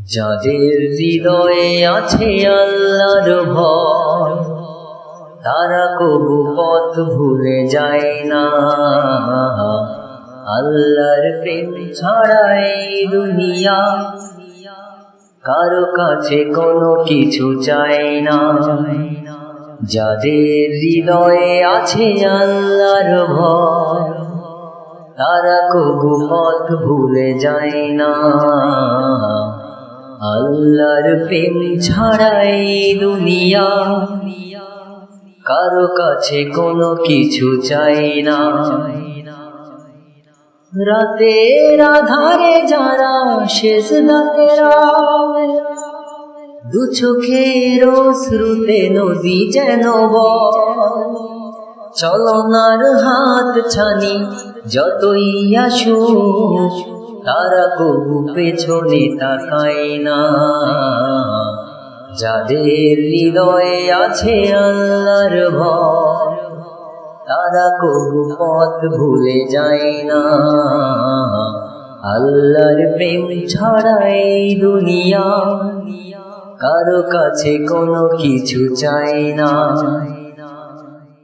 যাদের হৃদয়ে আছে আল্লাহর ভয়, তারা কবু পথ ভুলে যায় না। আল্লাহর প্রেম ছাড়া এই দুনিয়া কারো কাছে কোনো কিছু চায় না। যাদের হৃদয়ে আছে আল্লাহর ভয়, তারা কবু পথ ভুলে যায় না। আল্লাহর প্রেম ছাড়া এই দুনিয়া কারো কাছে কোনো কিছু চাই না। রাতের আধারে যারা সেজদাতেরা, দু চোখের অশ্রুতে নদী যেন বয়। চলনার হাত ছানি যতই আসুক, তারা কবু পেছনে তাকায় না। যাদের হৃদয়ে আছে আল্লাহর ভয়, তারা কবু পথ ভুলে যায় না। আল্লাহর প্রেম ছাড়া এই দুনিয়া কারো কাছে কোনো কিছু চায় না।